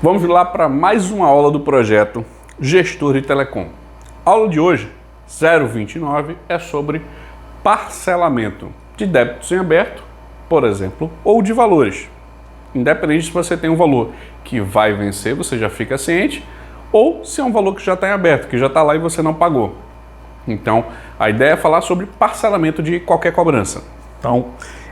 Vamos lá para mais uma aula do projeto Gestor de Telecom. A aula de hoje, 029, é sobre parcelamento de débitos em aberto, por exemplo, ou de valores. Independente se você tem um valor que vai vencer, você já fica ciente, ou se é um valor que já está em aberto, que já está lá e você não pagou. Então, a ideia é falar sobre parcelamento de qualquer cobrança. Então,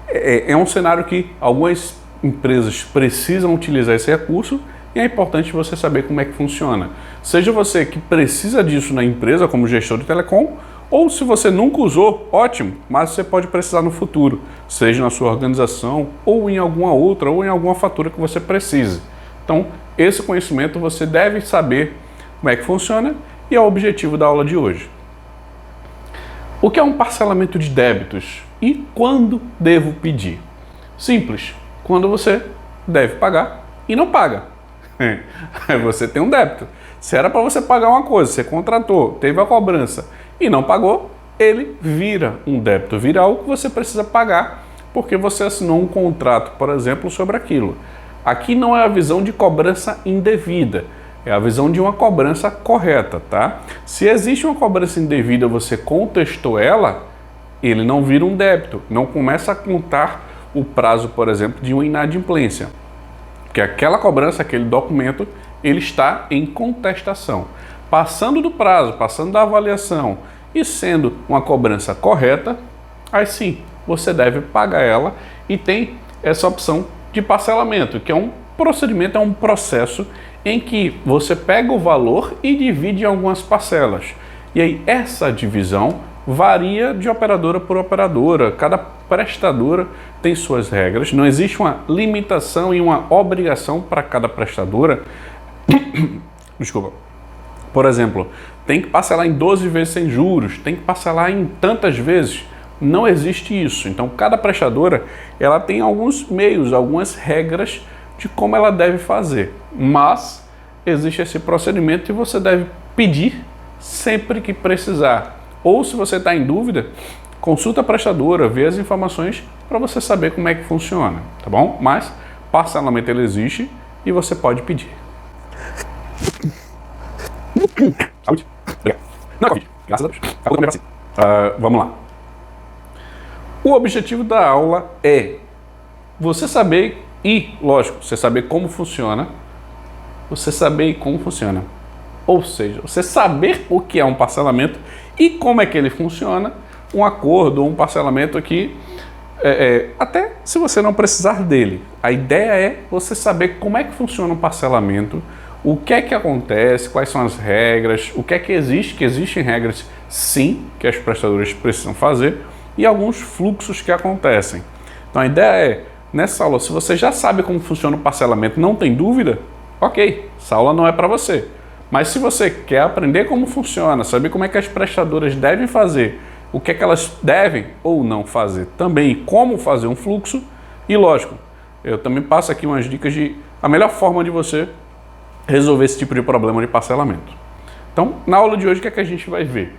é um cenário que algumas empresas precisam utilizar esse recurso e é importante você saber como é que funciona. Seja você que precisa disso na empresa como gestor de telecom, ou se você nunca usou, ótimo, mas você pode precisar no futuro, seja na sua organização ou em alguma outra, ou em alguma fatura que você precise. Então, esse conhecimento você deve saber como é que funciona e é o objetivo da aula de hoje. O que é um parcelamento de débitos e quando devo pedir? Simples, quando você deve pagar e não paga. Você tem um débito. Se era para você pagar uma coisa, você contratou, teve a cobrança e não pagou, ele vira um débito, vira algo que você precisa pagar porque você assinou um contrato, por exemplo, sobre aquilo. Aqui não é a visão de cobrança indevida, é a visão de uma cobrança correta, tá? Se existe uma cobrança indevida, você contestou ela, ele não vira um débito, não começa a contar o prazo, por exemplo, de uma inadimplência. Porque aquela cobrança, aquele documento, ele está em contestação. Passando do prazo, passando da avaliação e sendo uma cobrança correta, aí sim, você deve pagar ela e tem essa opção de parcelamento, que é um procedimento, é um processo em que você pega o valor e divide em algumas parcelas. E aí essa divisão varia de operadora por operadora, cada prestadora tem suas regras, não existe uma limitação e uma obrigação para cada prestadora. Desculpa. Por exemplo, tem que parcelar em 12 vezes sem juros, tem que parcelar em tantas vezes. Não existe isso. Então, cada prestadora ela tem alguns meios, algumas regras de como ela deve fazer. Mas existe esse procedimento e você deve pedir sempre que precisar. Ou se você está em dúvida, consulta a prestadora, vê as informações para você saber como é que funciona, tá bom? Mas parcelamento ele existe e você pode pedir. Saúde. Obrigado. Não é Covid, graças a Deus. Acabou também vacina. Vamos lá. O objetivo da aula é você saber e, lógico, você saber como funciona. Você saber como funciona. Ou seja, você saber o que é um parcelamento e como é que ele funciona, um acordo ou um parcelamento aqui, até se você não precisar dele. A ideia é você saber como é que funciona um parcelamento, o que é que acontece, quais são as regras, o que é que existem regras sim, que as prestadoras precisam fazer e alguns fluxos que acontecem. Então a ideia é, nessa aula, se você já sabe como funciona o parcelamento, não tem dúvida, ok, essa aula não é para você. Mas se você quer aprender como funciona, saber como é que as prestadoras devem fazer, o que é que elas devem ou não fazer também e como fazer um fluxo, e lógico, eu também passo aqui umas dicas de a melhor forma de você resolver esse tipo de problema de parcelamento. Então, na aula de hoje, o que é que a gente vai ver?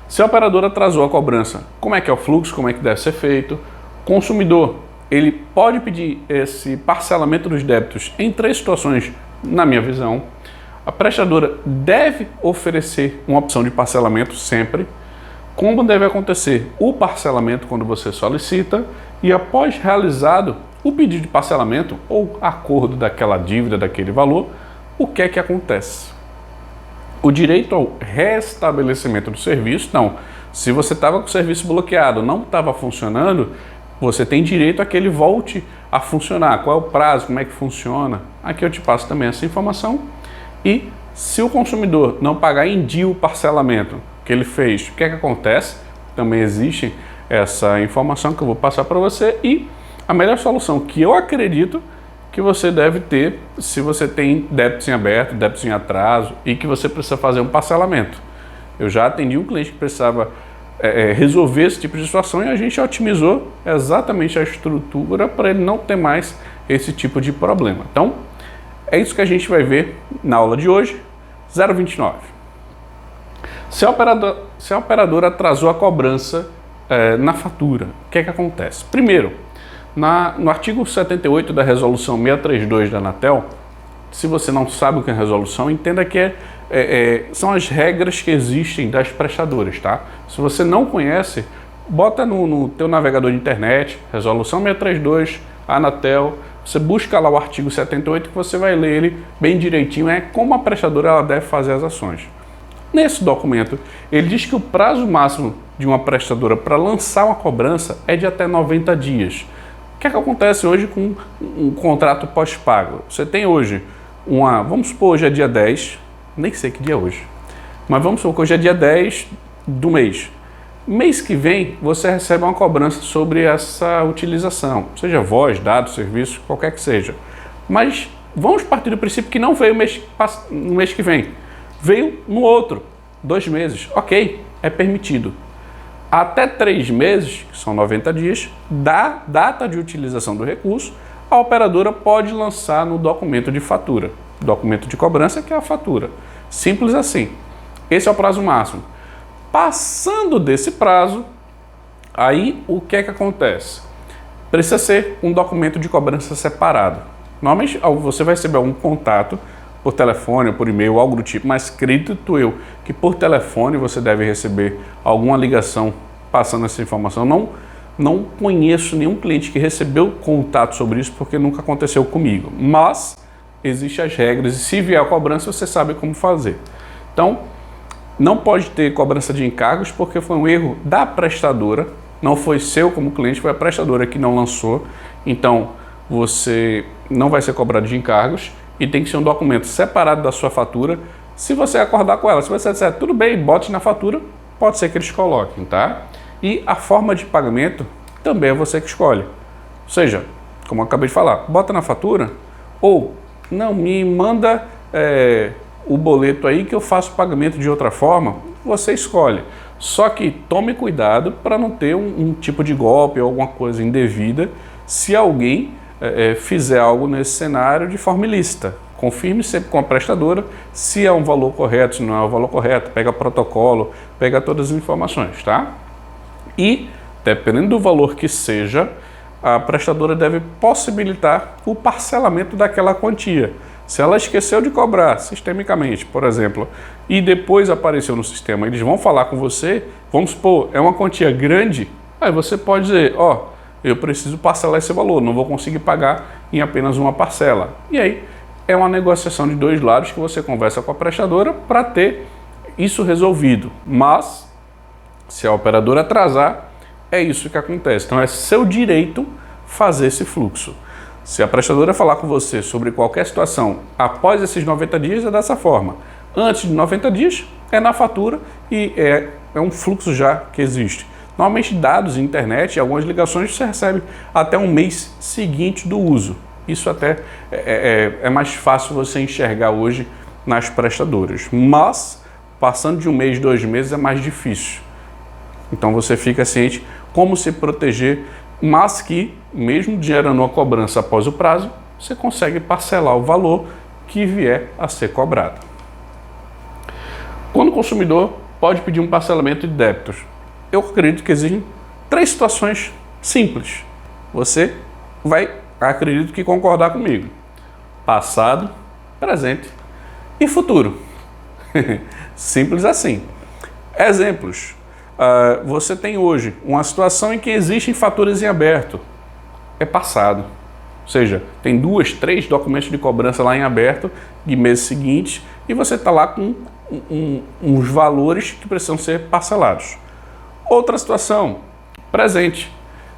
Se a operadora atrasou a cobrança, como é que é o fluxo, como é que deve ser feito? O consumidor, ele pode pedir esse parcelamento dos débitos em 3 situações, na minha visão. A prestadora deve oferecer uma opção de parcelamento sempre. Como deve acontecer o parcelamento quando você solicita e após realizado o pedido de parcelamento ou acordo daquela dívida, daquele valor, o que é que acontece? O direito ao restabelecimento do serviço, não. Se você estava com o serviço bloqueado, não estava funcionando, você tem direito a que ele volte a funcionar. Qual é o prazo, como é que funciona? Aqui eu te passo também essa informação. E se o consumidor não pagar em dia o parcelamento que ele fez, o que é que acontece? Também existe essa informação que eu vou passar para você e a melhor solução que eu acredito que você deve ter se você tem débitos em aberto, débitos em atraso e que você precisa fazer um parcelamento. Eu já atendi um cliente que precisava resolver esse tipo de situação e a gente otimizou exatamente a estrutura para ele não ter mais esse tipo de problema. Então, é isso que a gente vai ver na aula de hoje, 029. Se a operadora atrasou a cobrança na fatura, o que é que acontece? Primeiro, no artigo 78 da resolução 632 da Anatel, se você não sabe o que é resolução, entenda que são as regras que existem das prestadoras, tá? Se você não conhece, bota no teu navegador de internet, resolução 632, Anatel, você busca lá o artigo 78 que você vai ler ele bem direitinho, é como a prestadora ela deve fazer as ações. Nesse documento, ele diz que o prazo máximo de uma prestadora para lançar uma cobrança é de até 90 dias. O que é que acontece hoje com um contrato pós-pago? Você tem hoje vamos supor hoje é dia 10, nem sei que dia é hoje, mas vamos supor que hoje é dia 10 do mês. Mês que vem, você recebe uma cobrança sobre essa utilização, seja voz, dados, serviço, qualquer que seja. Mas vamos partir do princípio que não veio no mês que vem, veio no outro, 2 meses. Ok, é permitido. Até 3 meses, que são 90 dias, da data de utilização do recurso, a operadora pode lançar no documento de fatura, documento de cobrança, que é a fatura. Simples assim. Esse é o prazo máximo. Passando desse prazo, aí o que é que acontece? Precisa ser um documento de cobrança separado. Normalmente você vai receber algum contato por telefone, por e-mail, algo do tipo, mas acredito eu que por telefone você deve receber alguma ligação passando essa informação. Não conheço nenhum cliente que recebeu contato sobre isso porque nunca aconteceu comigo, mas existem as regras e se vier a cobrança você sabe como fazer. Então, não pode ter cobrança de encargos porque foi um erro da prestadora, não foi seu como cliente, foi a prestadora que não lançou, então você não vai ser cobrado de encargos e tem que ser um documento separado da sua fatura. Se você acordar com ela, se você disser tudo bem, bote na fatura, pode ser que eles coloquem, tá? E a forma de pagamento também é você que escolhe. Ou seja, como eu acabei de falar, bota na fatura ou não, me manda o boleto aí que eu faço o pagamento de outra forma, você escolhe. Só que tome cuidado para não ter um tipo de golpe ou alguma coisa indevida se alguém fizer algo nesse cenário de forma ilícita. Confirme sempre com a prestadora se é um valor correto, se não é um valor correto, pega protocolo, pega todas as informações, tá? E, dependendo do valor que seja, a prestadora deve possibilitar o parcelamento daquela quantia. Se ela esqueceu de cobrar sistemicamente, por exemplo, e depois apareceu no sistema, eles vão falar com você, vamos supor, é uma quantia grande, aí você pode dizer, eu preciso parcelar esse valor, não vou conseguir pagar em apenas uma parcela. E aí, é uma negociação de 2 lados que você conversa com a prestadora para ter isso resolvido. Mas, se a operadora atrasar, é isso que acontece. Então, é seu direito fazer esse fluxo. Se a prestadora falar com você sobre qualquer situação após esses 90 dias, é dessa forma. Antes de 90 dias, é na fatura e é um fluxo já que existe. Normalmente, dados, internet e algumas ligações você recebe até um mês seguinte do uso. Isso até é mais fácil você enxergar hoje nas prestadoras. Mas, passando de 1 mês, 2 meses, é mais difícil. Então, você fica ciente como se proteger, mas que, mesmo gerando uma cobrança após o prazo, você consegue parcelar o valor que vier a ser cobrado. Quando o consumidor pode pedir um parcelamento de débitos, eu acredito que existem 3 situações simples. Você vai, acredito que concordar comigo. Passado, presente e futuro. Simples assim. Exemplos. Você tem hoje uma situação em que existem faturas em aberto. É passado. Ou seja, tem 2, 3 documentos de cobrança lá em aberto de meses seguintes e você está lá com uns valores que precisam ser parcelados. Outra situação, presente.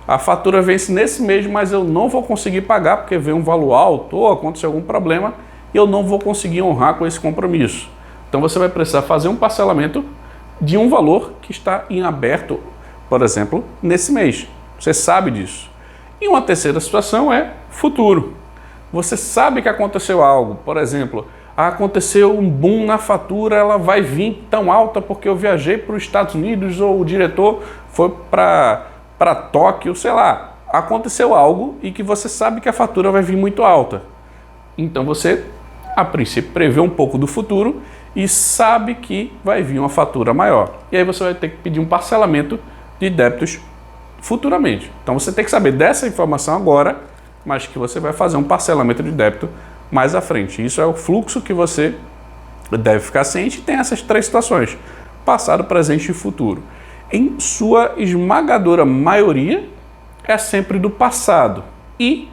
A fatura vence nesse mês, mas eu não vou conseguir pagar porque veio um valor alto ou aconteceu algum problema e eu não vou conseguir honrar com esse compromisso. Então você vai precisar fazer um parcelamento de um valor que está em aberto, por exemplo, nesse mês. Você sabe disso. E uma terceira situação é futuro. Você sabe que aconteceu algo, por exemplo, aconteceu um boom na fatura, ela vai vir tão alta porque eu viajei para os Estados Unidos ou o diretor foi para Tóquio, sei lá. Aconteceu algo e que você sabe que a fatura vai vir muito alta. Então você, a princípio, prevê um pouco do futuro e sabe que vai vir uma fatura maior. E aí você vai ter que pedir um parcelamento de débitos futuramente. Então você tem que saber dessa informação agora, mas que você vai fazer um parcelamento de débito mais à frente. Isso é o fluxo que você deve ficar ciente. Tem essas três situações: passado, presente e futuro. Em sua esmagadora maioria, é sempre do passado e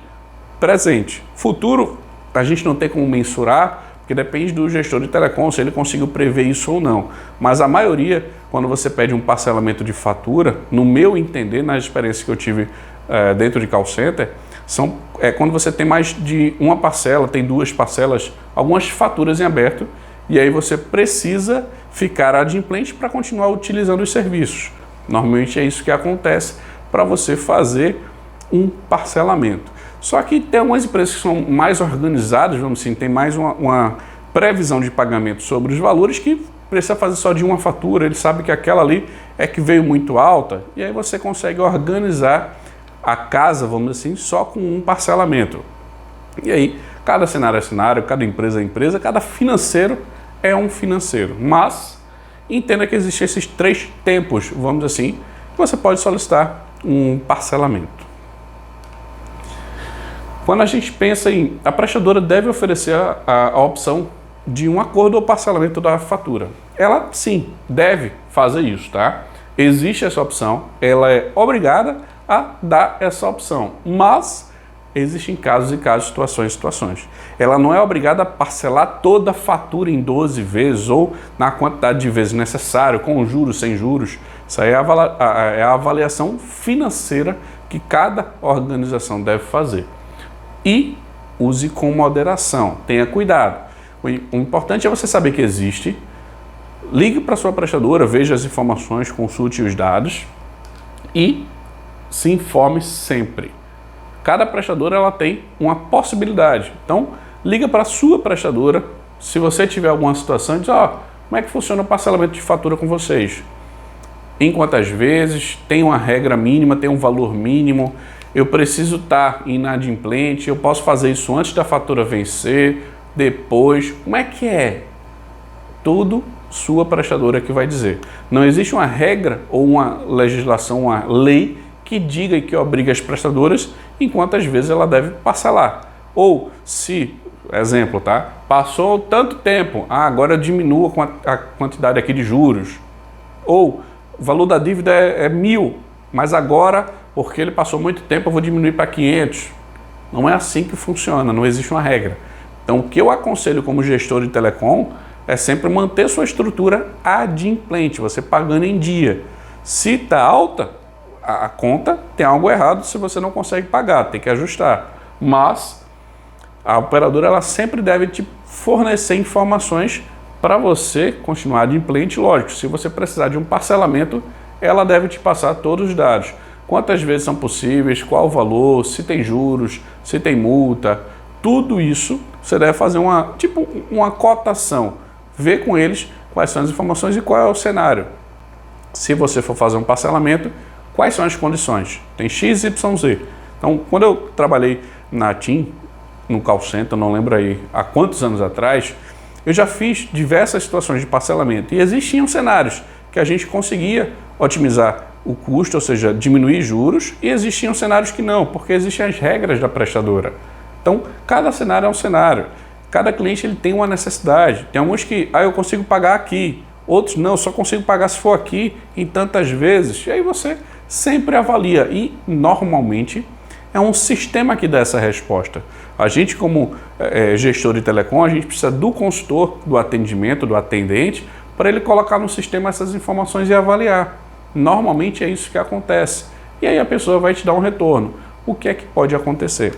presente. Futuro, a gente não tem como mensurar, porque depende do gestor de telecom, se ele conseguiu prever isso ou não. Mas a maioria, quando você pede um parcelamento de fatura, no meu entender, na experiência que eu tive dentro de call center, quando você tem mais de uma parcela, tem duas parcelas, algumas faturas em aberto, e aí você precisa ficar adimplente para continuar utilizando os serviços. Normalmente é isso que acontece para você fazer um parcelamento. Só que tem algumas empresas que são mais organizadas, vamos assim, tem mais uma previsão de pagamento sobre os valores, que precisa fazer só de uma fatura, ele sabe que aquela ali é que veio muito alta, e aí você consegue organizar a casa, vamos dizer assim, só com um parcelamento. E aí, cada cenário é cenário, cada empresa é empresa, cada financeiro é um financeiro. Mas entenda que existem esses três tempos, vamos dizer assim, que você pode solicitar um parcelamento. Quando a gente pensa em... A prestadora deve oferecer a opção de um acordo ou parcelamento da fatura. Ela, sim, deve fazer isso, tá? Existe essa opção, ela é obrigada a dar essa opção, mas existem casos e casos, situações. Ela não é obrigada a parcelar toda a fatura em 12 vezes ou na quantidade de vezes necessário, com juros, sem juros. Isso aí é a avaliação financeira que cada organização deve fazer. E use com moderação, tenha cuidado. O importante é você saber que existe, ligue para a sua prestadora, veja as informações, consulte os dados e se informe sempre. Cada prestadora ela tem uma possibilidade, então liga para a sua prestadora, se você tiver alguma situação, diz, como é que funciona o parcelamento de fatura com vocês? Em quantas vezes? Tem uma regra mínima, tem um valor mínimo? Eu preciso estar inadimplente, eu posso fazer isso antes da fatura vencer, depois, como é que é? Tudo sua prestadora que vai dizer. Não existe uma regra ou uma legislação, uma lei que diga e que obriga as prestadoras em quantas vezes ela deve parcelar. Ou se, exemplo, tá? Passou tanto tempo, agora diminua a quantidade aqui de juros. Ou o valor da dívida é 1.000, mas agora, porque ele passou muito tempo, eu vou diminuir para 500. Não é assim que funciona, não existe uma regra. Então, o que eu aconselho como gestor de telecom é sempre manter sua estrutura adimplente, você pagando em dia. Se está alta a conta, tem algo errado se você não consegue pagar, tem que ajustar. Mas a operadora ela sempre deve te fornecer informações para você continuar adimplente. Lógico, se você precisar de um parcelamento, ela deve te passar todos os dados. Quantas vezes são possíveis, qual o valor, se tem juros, se tem multa, tudo isso você deve fazer uma cotação, ver com eles quais são as informações e qual é o cenário. Se você for fazer um parcelamento, quais são as condições? Tem X, Y, Z. Então, quando eu trabalhei na TIM, no call center, não lembro aí há quantos anos atrás, eu já fiz diversas situações de parcelamento e existiam cenários que a gente conseguia otimizar o custo, ou seja, diminuir juros, e existiam cenários que não, porque existem as regras da prestadora. Então, cada cenário é um cenário, cada cliente ele tem uma necessidade. Tem alguns que, eu consigo pagar aqui, outros não, eu só consigo pagar se for aqui em tantas vezes, e aí você sempre avalia, e normalmente é um sistema que dá essa resposta. A gente, como gestor de telecom, a gente precisa do consultor, do atendimento, do atendente, para ele colocar no sistema essas informações e avaliar. Normalmente é isso que acontece. E aí a pessoa vai te dar um retorno. O que é que pode acontecer?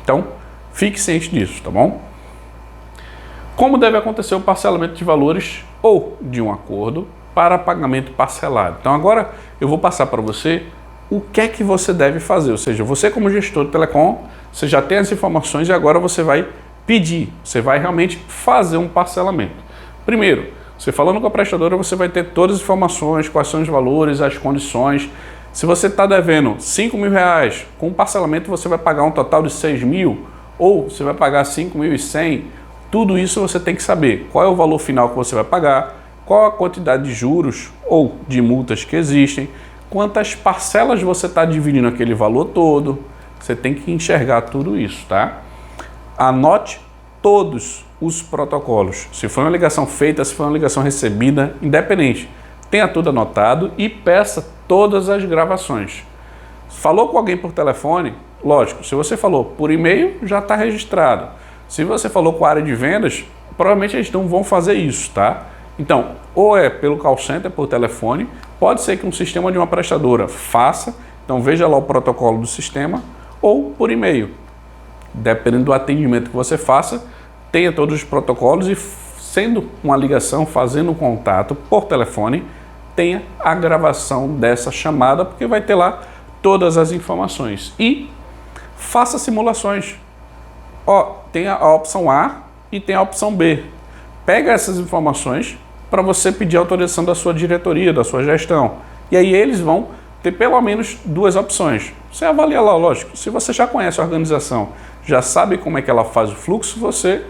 Então, fique ciente disso, tá bom? Como deve acontecer o parcelamento de valores ou de um acordo para pagamento parcelado? Então agora eu vou passar para você o que é que você deve fazer. Ou seja, você como gestor de telecom, você já tem as informações e agora você vai pedir, você vai realmente fazer um parcelamento. Primeiro, você falando com a prestadora, você vai ter todas as informações, quais são os valores, as condições. Se você está devendo R$5.000, com o parcelamento você vai pagar um total de 6.000 ou você vai pagar 5.100. Tudo isso você tem que saber. Qual é o valor final que você vai pagar, qual a quantidade de juros ou de multas que existem, quantas parcelas você está dividindo aquele valor todo. Você tem que enxergar tudo isso, tá? Anote todos os protocolos. Se foi uma ligação feita, se foi uma ligação recebida, independente. Tenha tudo anotado e peça todas as gravações. Falou com alguém por telefone, lógico, se você falou por e-mail, já está registrado. Se você falou com a área de vendas, provavelmente eles não vão fazer isso, tá? Então, ou é pelo call center, por telefone, pode ser que um sistema de uma prestadora faça, então veja lá o protocolo do sistema, ou por e-mail. Dependendo do atendimento que você faça, tenha todos os protocolos e, sendo uma ligação, fazendo um contato por telefone, tenha a gravação dessa chamada, porque vai ter lá todas as informações. E faça simulações. Tem a opção A e tem a opção B. Pega essas informações para você pedir autorização da sua diretoria, da sua gestão. E aí eles vão ter pelo menos duas opções. Você avalia lá, lógico. Se você já conhece a organização, já sabe como é que ela faz o fluxo, você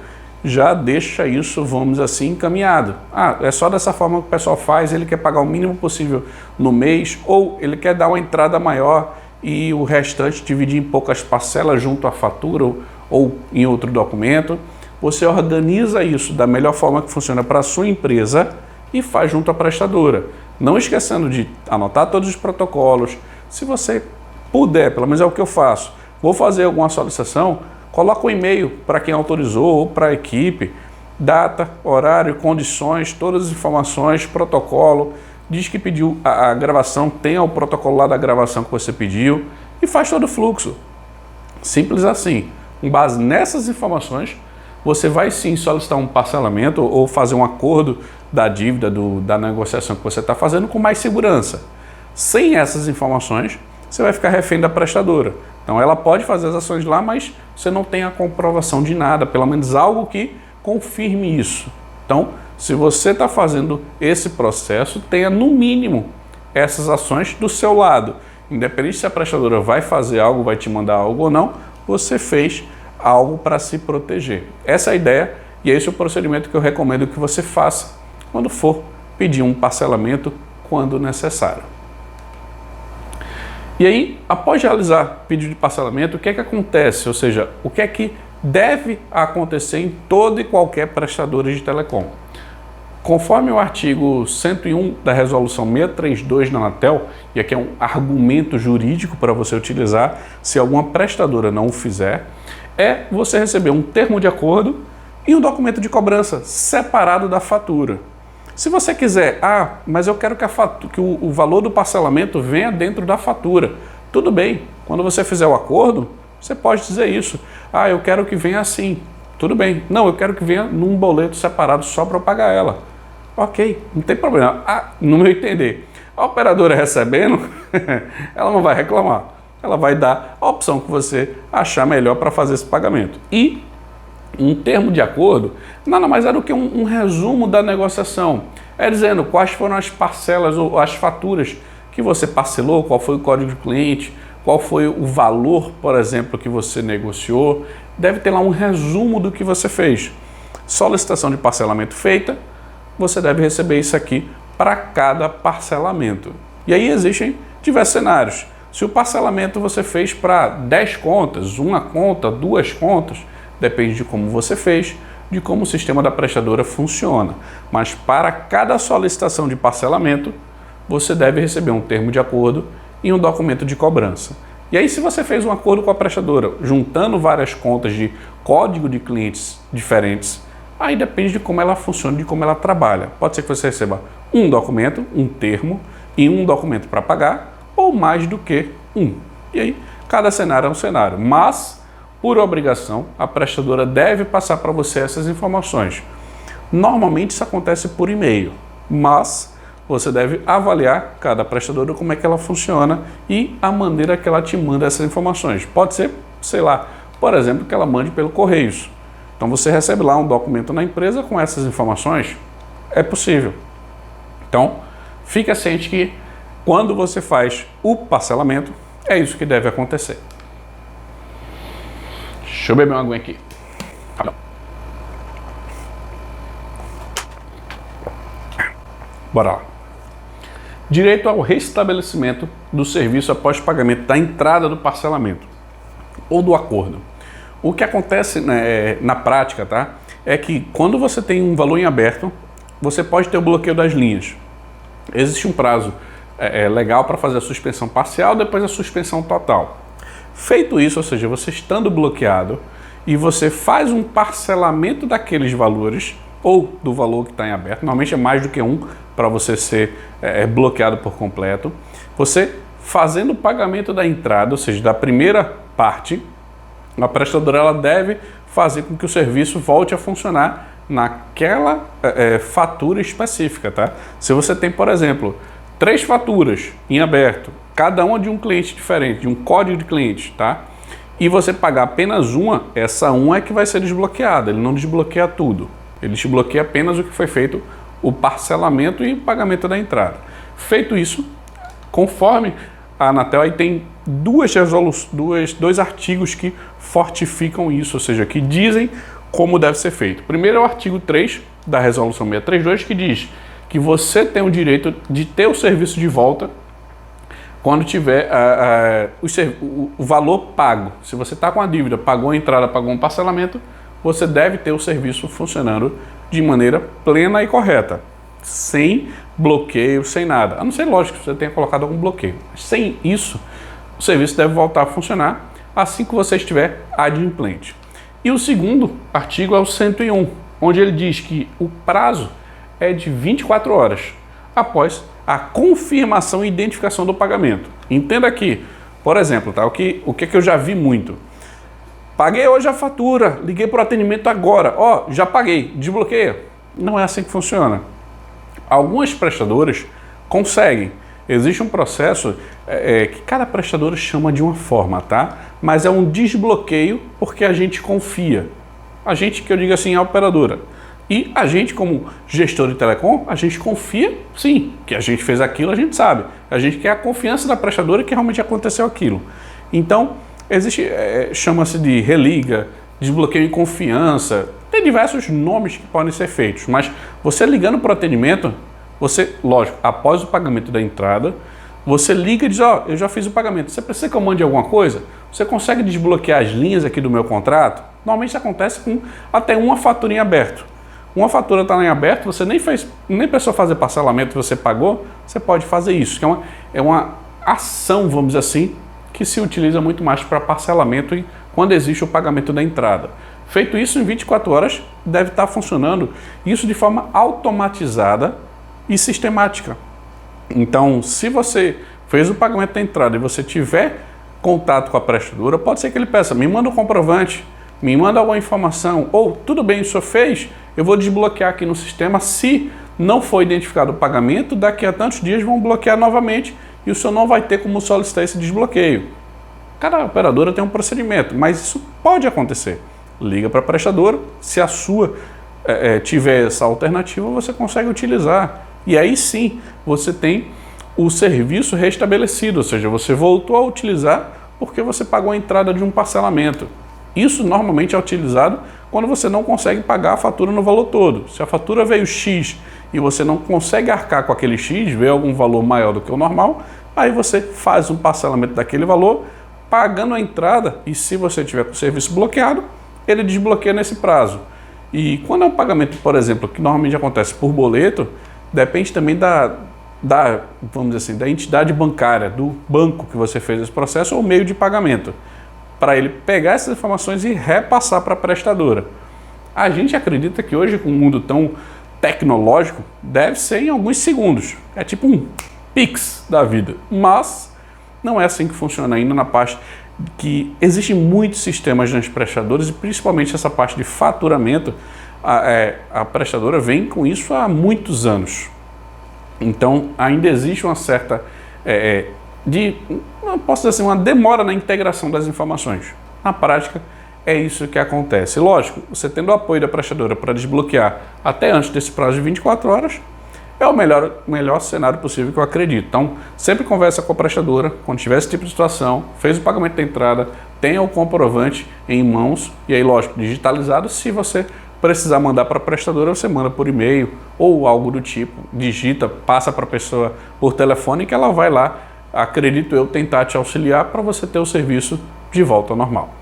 já deixa isso, vamos dizer assim, encaminhado. É só dessa forma que o pessoal faz, ele quer pagar o mínimo possível no mês, ou ele quer dar uma entrada maior e o restante dividir em poucas parcelas junto à fatura ou em outro documento. Você organiza isso da melhor forma que funciona para a sua empresa e faz junto à prestadora. Não esquecendo de anotar todos os protocolos. Se você puder, pelo menos é o que eu faço, vou fazer alguma solicitação, coloca um e-mail para quem autorizou ou para a equipe, data, horário, condições, todas as informações, protocolo, diz que pediu a gravação, tenha o protocolo lá da gravação que você pediu e faz todo o fluxo. Simples assim. Com base nessas informações, você vai sim solicitar um parcelamento ou fazer um acordo da dívida, da negociação que você está fazendo com mais segurança. Sem essas informações, você vai ficar refém da prestadora. Então ela pode fazer as ações lá, mas você não tem a comprovação de nada, pelo menos algo que confirme isso. Então, se você está fazendo esse processo, tenha no mínimo essas ações do seu lado. Independente se a prestadora vai fazer algo, vai te mandar algo ou não, você fez algo para se proteger. Essa é a ideia e esse é o procedimento que eu recomendo que você faça quando for pedir um parcelamento quando necessário. E aí, após realizar pedido de parcelamento, o que é que acontece? Ou seja, o que é que deve acontecer em toda e qualquer prestadora de telecom? Conforme o artigo 101 da resolução 632 da Anatel, e aqui é um argumento jurídico para você utilizar se alguma prestadora não o fizer, é você receber um termo de acordo e um documento de cobrança separado da fatura. Se você quiser, mas eu quero que o valor do parcelamento venha dentro da fatura. Tudo bem, quando você fizer o acordo, você pode dizer isso. Eu quero que venha assim. Tudo bem. Não, eu quero que venha num boleto separado só para eu pagar ela. Ok, não tem problema. No meu entender, a operadora recebendo, ela não vai reclamar. Ela vai dar a opção que você achar melhor para fazer esse pagamento. E um termo de acordo nada mais é do que um resumo da negociação. É dizendo quais foram as parcelas ou as faturas que você parcelou, qual foi o código de cliente, qual foi o valor, por exemplo, que você negociou. Deve ter lá um resumo do que você fez. Solicitação de parcelamento feita, você deve receber isso aqui para cada parcelamento. E aí existem diversos cenários. Se o parcelamento você fez para 10 contas, uma conta, 2 contas, depende de como você fez, de como o sistema da prestadora funciona. Mas para cada solicitação de parcelamento, você deve receber um termo de acordo e um documento de cobrança. E aí, se você fez um acordo com a prestadora, juntando várias contas de código de clientes diferentes, aí depende de como ela funciona, de como ela trabalha. Pode ser que você receba um documento, um termo e um documento para pagar, ou mais do que um. E aí, cada cenário é um cenário. Mas, por obrigação, a prestadora deve passar para você essas informações. Normalmente isso acontece por e-mail, mas você deve avaliar cada prestadora, como é que ela funciona e a maneira que ela te manda essas informações. Pode ser, sei lá, por exemplo, que ela mande pelo Correios. Então você recebe lá um documento na empresa com essas informações, é possível. Então, fica ciente que quando você faz o parcelamento, é isso que deve acontecer. Deixa eu beber uma aguinha aqui. Bora lá. Direito ao restabelecimento do serviço após pagamento da entrada do parcelamento ou do acordo. O que acontece, né, na prática, tá? É que quando você tem um valor em aberto, você pode ter o bloqueio das linhas. Existe um prazo legal para fazer a suspensão parcial, depois a suspensão total. Feito isso, ou seja, você estando bloqueado e você faz um parcelamento daqueles valores ou do valor que está em aberto, normalmente é mais do que um para você ser bloqueado por completo, você fazendo o pagamento da entrada, ou seja, da primeira parte, a prestadora ela deve fazer com que o serviço volte a funcionar naquela fatura específica, tá? Se você tem, por exemplo, 3 faturas em aberto, cada uma de um cliente diferente, de um código de cliente, tá? E você pagar apenas uma, essa uma é que vai ser desbloqueada, ele não desbloqueia tudo. Ele desbloqueia apenas o que foi feito, o parcelamento e o pagamento da entrada. Feito isso, conforme a Anatel, aí tem dois artigos que fortificam isso, ou seja, que dizem como deve ser feito. Primeiro é o artigo 3 da Resolução 632, que diz que você tem o direito de ter o serviço de volta quando tiver o valor pago. Se você está com a dívida, pagou a entrada, pagou um parcelamento, você deve ter o serviço funcionando de maneira plena e correta, sem bloqueio, sem nada. A não ser, lógico, que você tenha colocado algum bloqueio. Sem isso, o serviço deve voltar a funcionar assim que você estiver adimplente. E o segundo artigo é o 101, onde ele diz que o prazo é de 24 horas após a confirmação e identificação do pagamento. Entenda aqui, por exemplo, tá? O que eu já vi muito. Paguei hoje a fatura, liguei para o atendimento agora, já paguei, desbloqueia. Não é assim que funciona. Algumas prestadoras conseguem. Existe um processo que cada prestadora chama de uma forma, tá? Mas é um desbloqueio porque a gente confia. A gente, que eu digo assim, é a operadora. E a gente, como gestor de telecom, a gente confia, sim, que a gente fez aquilo, a gente sabe. A gente quer a confiança da prestadora que realmente aconteceu aquilo. Então, existe, chama-se de religa, desbloqueio em confiança, tem diversos nomes que podem ser feitos, mas você ligando para o atendimento, você, lógico, após o pagamento da entrada, você liga e diz, eu já fiz o pagamento, você precisa que eu mande alguma coisa? Você consegue desbloquear as linhas aqui do meu contrato? Normalmente isso acontece com até uma fatura em aberto. Uma fatura está em aberto, você nem precisou fazer parcelamento, você pagou, você pode fazer isso, que é uma ação, vamos dizer assim, que se utiliza muito mais para parcelamento e quando existe o pagamento da entrada. Feito isso, em 24 horas deve estar funcionando, isso de forma automatizada e sistemática. Então, se você fez o pagamento da entrada e você tiver contato com a prestadora, pode ser que ele peça, me manda um comprovante, me manda alguma informação, ou tudo bem, o senhor fez, eu vou desbloquear aqui no sistema, se não for identificado o pagamento, daqui a tantos dias vão bloquear novamente e o senhor não vai ter como solicitar esse desbloqueio. Cada operadora tem um procedimento, mas isso pode acontecer. Liga para a prestadora, se a sua tiver essa alternativa, você consegue utilizar. E aí sim, você tem o serviço restabelecido, ou seja, você voltou a utilizar porque você pagou a entrada de um parcelamento. Isso normalmente é utilizado quando você não consegue pagar a fatura no valor todo. Se a fatura veio X e você não consegue arcar com aquele X, vê algum valor maior do que o normal, aí você faz um parcelamento daquele valor, pagando a entrada, e se você tiver com o serviço bloqueado, ele desbloqueia nesse prazo. E quando é um pagamento, por exemplo, que normalmente acontece por boleto, depende também vamos dizer assim, da entidade bancária, do banco que você fez esse processo ou meio de pagamento, para ele pegar essas informações e repassar para a prestadora. A gente acredita que hoje, com um mundo tão tecnológico, deve ser em alguns segundos. É tipo um Pix da vida. Mas não é assim que funciona ainda na parte que existem muitos sistemas nas prestadoras e principalmente essa parte de faturamento, a prestadora vem com isso há muitos anos. Então ainda existe uma certa, não posso dizer assim, uma demora na integração das informações. Na prática é isso que acontece. Lógico, você tendo o apoio da prestadora para desbloquear até antes desse prazo de 24 horas, é o melhor cenário possível que eu acredito. Então, sempre conversa com a prestadora, quando tiver esse tipo de situação, fez o pagamento da entrada, tenha o comprovante em mãos, e aí, lógico, digitalizado. Se você precisar mandar para a prestadora, você manda por e-mail ou algo do tipo, digita, passa para a pessoa por telefone, que ela vai lá, acredito eu, tentar te auxiliar para você ter o serviço de volta ao normal.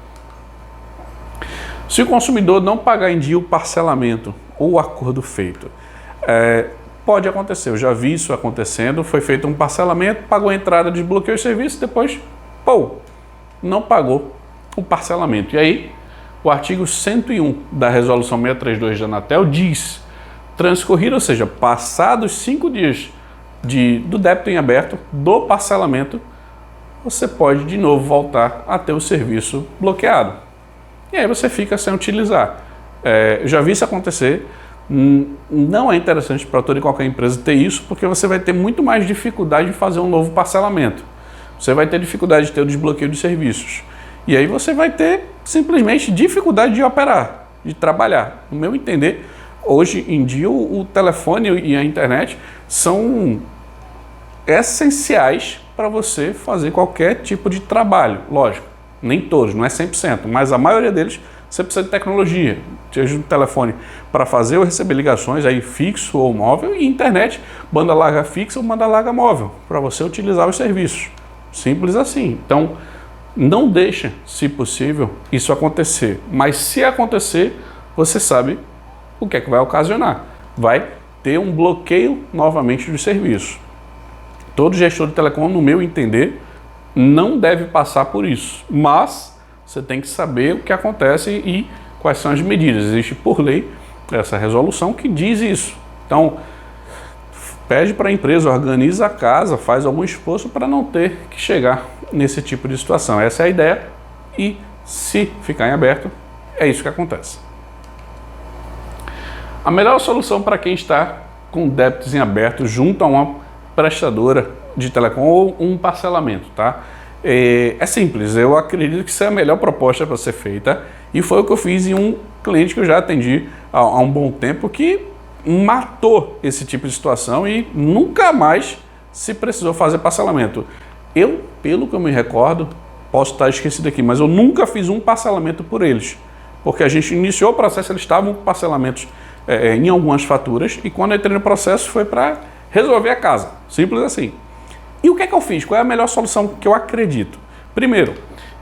Se o consumidor não pagar em dia o parcelamento ou o acordo feito, pode acontecer, eu já vi isso acontecendo, foi feito um parcelamento, pagou a entrada, desbloqueou o serviço, depois, não pagou o parcelamento. E aí, o artigo 101 da Resolução 632 da Anatel diz, transcorrido, ou seja, passados 5 dias do débito em aberto, do parcelamento, você pode de novo voltar a ter o serviço bloqueado. E aí você fica sem utilizar. Já vi isso acontecer. Não é interessante para toda e qualquer empresa ter isso, porque você vai ter muito mais dificuldade de fazer um novo parcelamento. Você vai ter dificuldade de ter o desbloqueio de serviços. E aí você vai ter simplesmente dificuldade de operar, de trabalhar. No meu entender, hoje em dia o telefone e a internet são essenciais para você fazer qualquer tipo de trabalho. Lógico, nem todos, não é 100%, mas a maioria deles você precisa de tecnologia, seja um telefone para fazer ou receber ligações aí fixo ou móvel, e internet, banda larga fixa ou banda larga móvel, para você utilizar os serviços. Simples assim. Então, não deixa, se possível, isso acontecer. Mas se acontecer, você sabe o que é que vai ocasionar. Vai ter um bloqueio novamente do serviço. Todo gestor de telecom, no meu entender, não deve passar por isso. Mas você tem que saber o que acontece e quais são as medidas. Existe por lei essa resolução que diz isso. Então, pede para a empresa, organiza a casa, faz algum esforço para não ter que chegar nesse tipo de situação. Essa é a ideia e, se ficar em aberto, é isso que acontece. A melhor solução para quem está com débitos em aberto junto a uma prestadora de telecom ou um parcelamento, tá? É simples, eu acredito que isso é a melhor proposta para ser feita e foi o que eu fiz em um cliente que eu já atendi há um bom tempo que matou esse tipo de situação e nunca mais se precisou fazer parcelamento. Eu, pelo que eu me recordo, posso estar esquecido aqui, mas eu nunca fiz um parcelamento por eles, porque a gente iniciou o processo, eles estavam com parcelamentos em algumas faturas e quando eu entrei no processo foi para resolver a casa, simples assim. E o que é que eu fiz? Qual é a melhor solução que eu acredito? Primeiro,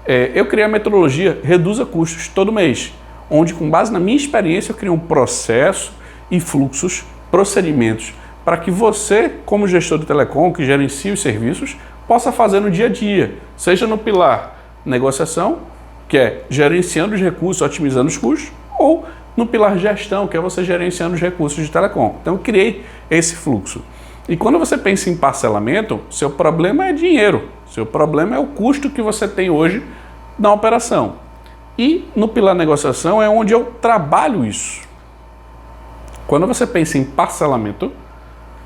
eu criei a metodologia Reduza Custos todo mês, onde com base na minha experiência eu criei um processo e fluxos, procedimentos, para que você, como gestor de telecom, que gerencia os serviços, possa fazer no dia a dia, seja no pilar negociação, que é gerenciando os recursos, otimizando os custos, ou no pilar gestão, que é você gerenciando os recursos de telecom. Então eu criei esse fluxo. E quando você pensa em parcelamento, seu problema é dinheiro, seu problema é o custo que você tem hoje na operação. E no pilar negociação é onde eu trabalho isso. Quando você pensa em parcelamento,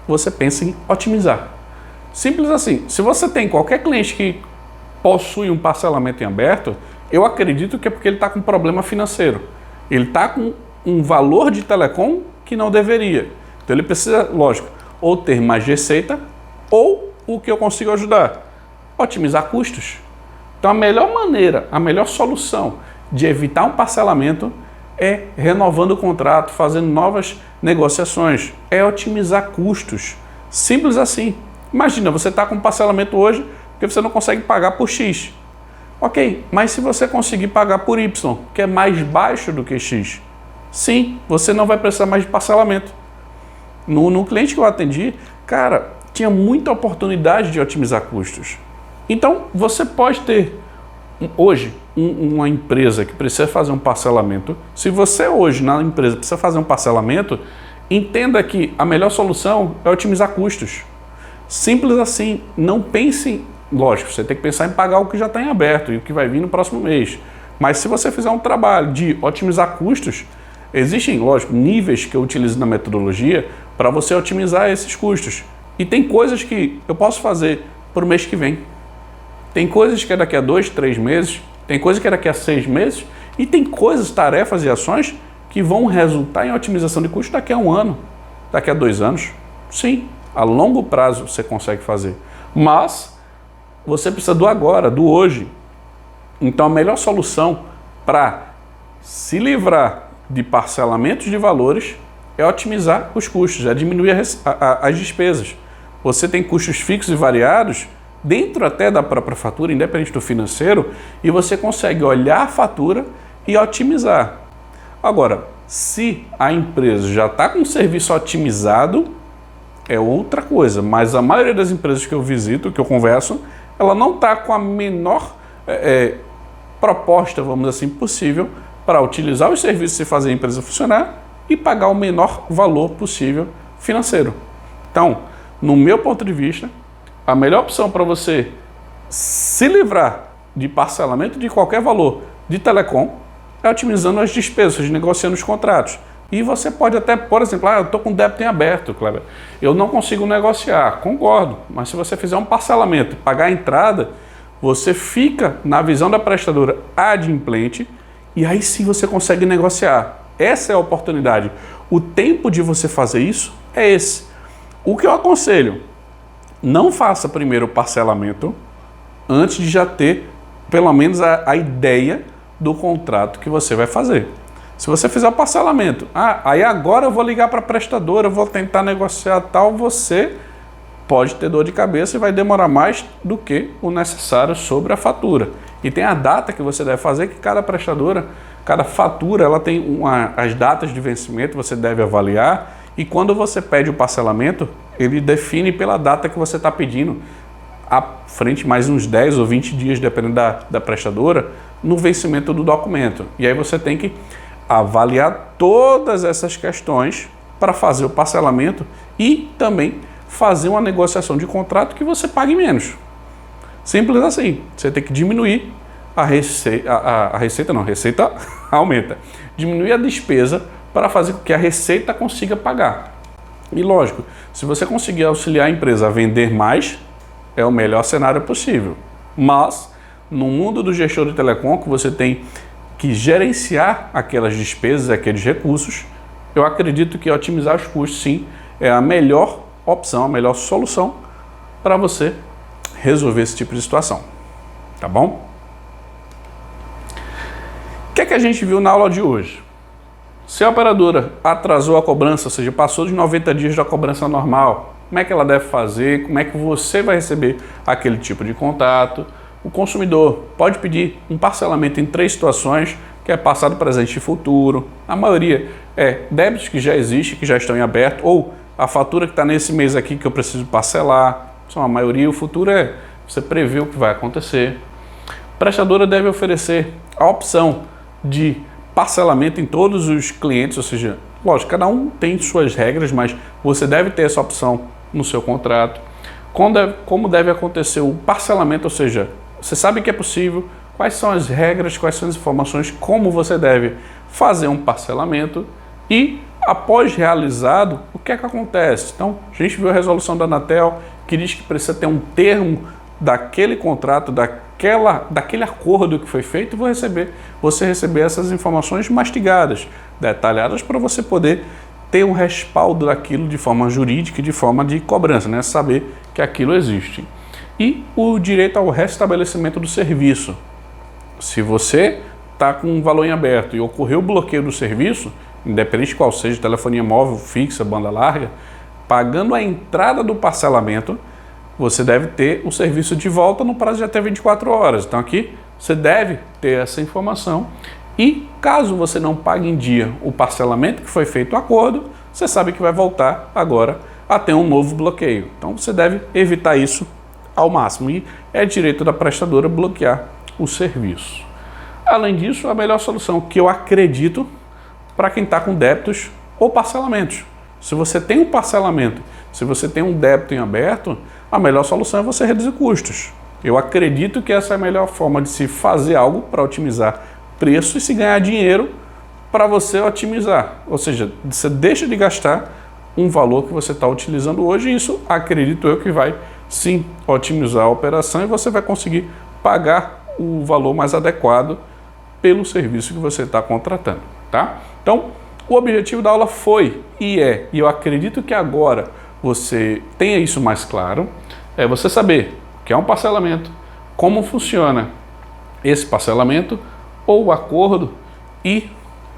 você pensa em otimizar. Simples assim. Se você tem qualquer cliente que possui um parcelamento em aberto, eu acredito que é porque ele está com um problema financeiro. Ele está com um valor de telecom que não deveria. Então ele precisa, lógico, ou ter mais receita, ou o que eu consigo ajudar, otimizar custos. Então a melhor maneira, a melhor solução de evitar um parcelamento é renovando o contrato, fazendo novas negociações, é otimizar custos. Simples assim. Imagina, você está com um parcelamento hoje porque você não consegue pagar por X. Ok, mas se você conseguir pagar por Y, que é mais baixo do que X, sim, você não vai precisar mais de parcelamento. No cliente que eu atendi, cara, tinha muita oportunidade de otimizar custos. Então, você pode ter, hoje, uma empresa que precisa fazer um parcelamento. Se você hoje, na empresa, precisa fazer um parcelamento, entenda que a melhor solução é otimizar custos. Simples assim, não pense, lógico, você tem que pensar em pagar o que já está em aberto e o que vai vir no próximo mês. Mas se você fizer um trabalho de otimizar custos, existem, lógico, níveis que eu utilizo na metodologia para você otimizar esses custos. E tem coisas que eu posso fazer para o mês que vem. Tem coisas que é daqui a 2, 3 meses, tem coisas que é daqui a 6 meses, e tem coisas, tarefas e ações que vão resultar em otimização de custos daqui a 1 ano, daqui a 2 anos. Sim, a longo prazo você consegue fazer. Mas você precisa do agora, do hoje. Então a melhor solução para se livrar de parcelamentos de valores é otimizar os custos, é diminuir as despesas. Você tem custos fixos e variados dentro até da própria fatura, independente do financeiro, e você consegue olhar a fatura e otimizar. Agora, se a empresa já está com um serviço otimizado, é outra coisa, mas a maioria das empresas que eu visito, que eu converso, ela não está com a menor proposta, vamos dizer assim, possível para utilizar os serviços e fazer a empresa funcionar e pagar o menor valor possível financeiro. Então, no meu ponto de vista, a melhor opção para você se livrar de parcelamento de qualquer valor de telecom é otimizando as despesas, negociando os contratos. E você pode até, por exemplo, eu estou com débito em aberto, Kleber, eu não consigo negociar, concordo, mas se você fizer um parcelamento e pagar a entrada, você fica na visão da prestadora adimplente e aí sim você consegue negociar. Essa é a oportunidade. O tempo de você fazer isso é esse. O que eu aconselho, não faça primeiro o parcelamento antes de já ter pelo menos a ideia do contrato que você vai fazer. Se você fizer o parcelamento, aí agora eu vou ligar para a prestadora, eu vou tentar negociar tal, você pode ter dor de cabeça e vai demorar mais do que o necessário sobre a fatura. E tem a data que você deve fazer, que cada prestadora, cada fatura, ela tem as datas de vencimento, você deve avaliar, e quando você pede o parcelamento, ele define pela data que você está pedindo, à frente mais uns 10 ou 20 dias, dependendo da prestadora, no vencimento do documento. E aí você tem que avaliar todas essas questões para fazer o parcelamento e também fazer uma negociação de contrato que você pague menos. Simples assim. Você tem que diminuir a receita aumenta. Diminuir a despesa para fazer com que a receita consiga pagar. E lógico, se você conseguir auxiliar a empresa a vender mais, é o melhor cenário possível. Mas, no mundo do gestor de telecom, que você tem que gerenciar aquelas despesas, aqueles recursos, eu acredito que otimizar os custos, sim, é a melhor opção, a melhor solução para você resolver esse tipo de situação. Tá bom? O que é que a gente viu na aula de hoje? Se a operadora atrasou a cobrança, ou seja, passou de 90 dias da cobrança normal, como é que ela deve fazer? Como é que você vai receber aquele tipo de contato? O consumidor pode pedir um parcelamento em 3 situações, que é passado, presente e futuro. A maioria é débitos que já existem, que já estão em aberto, ou a fatura que está nesse mês aqui que eu preciso parcelar. São a maioria. O futuro é você prever o que vai acontecer. A prestadora deve oferecer a opção de parcelamento em todos os clientes, ou seja, lógico, cada um tem suas regras, mas você deve ter essa opção no seu contrato. Como deve acontecer o parcelamento, ou seja, você sabe que é possível, quais são as regras, quais são as informações, como você deve fazer um parcelamento e, após realizado, o que é que acontece? Então, a gente viu a resolução da Anatel que diz que precisa ter um termo daquele contrato, daquele acordo que foi feito, você receber essas informações mastigadas, detalhadas, para você poder ter um respaldo daquilo de forma jurídica e de forma de cobrança, né? Saber que aquilo existe. E o direito ao restabelecimento do serviço. Se você está com um valor em aberto e ocorreu o bloqueio do serviço, independente de qual seja, telefonia móvel, fixa, banda larga, pagando a entrada do parcelamento, você deve ter o serviço de volta no prazo de até 24 horas. Então aqui você deve ter essa informação e caso você não pague em dia o parcelamento que foi feito o acordo, você sabe que vai voltar agora a ter um novo bloqueio. Então você deve evitar isso ao máximo e é direito da prestadora bloquear o serviço. Além disso, a melhor solução que eu acredito para quem está com débitos ou parcelamentos. Se você tem um parcelamento, se você tem um débito em aberto, a melhor solução é você reduzir custos. Eu acredito que essa é a melhor forma de se fazer algo para otimizar preço e se ganhar dinheiro para você otimizar. Ou seja, você deixa de gastar um valor que você está utilizando hoje e isso, acredito eu, que vai sim otimizar a operação e você vai conseguir pagar o valor mais adequado pelo serviço que você está contratando, tá? Então, o objetivo da aula foi e eu acredito que agora você tenha isso mais claro, é você saber o que é um parcelamento, como funciona esse parcelamento ou acordo e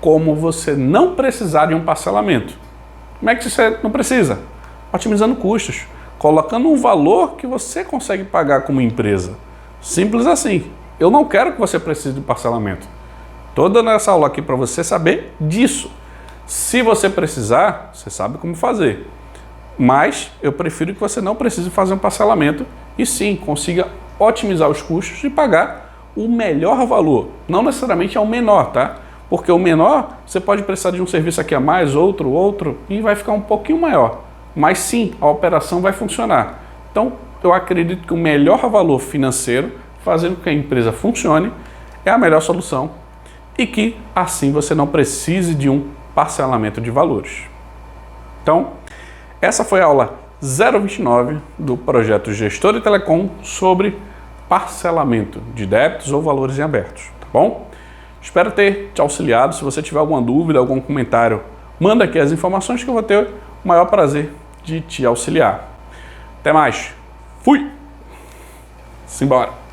como você não precisar de um parcelamento. Como é que você não precisa? Otimizando custos, colocando um valor que você consegue pagar como empresa. Simples assim. Eu não quero que você precise de parcelamento. Estou dando essa aula aqui para você saber disso. Se você precisar, você sabe como fazer. Mas eu prefiro que você não precise fazer um parcelamento e sim consiga otimizar os custos e pagar o melhor valor. Não necessariamente é o menor, tá? Porque o menor, você pode precisar de um serviço aqui a mais, outro, e vai ficar um pouquinho maior. Mas sim, a operação vai funcionar. Então, eu acredito que o melhor valor financeiro, fazendo com que a empresa funcione, é a melhor solução e que assim você não precise de um parcelamento de valores. Então, essa foi a aula 029 do projeto Gestor de Telecom sobre parcelamento de débitos ou valores em abertos, tá bom? Espero ter te auxiliado. Se você tiver alguma dúvida, algum comentário, manda aqui as informações que eu vou ter o maior prazer de te auxiliar. Até mais. Fui! Simbora!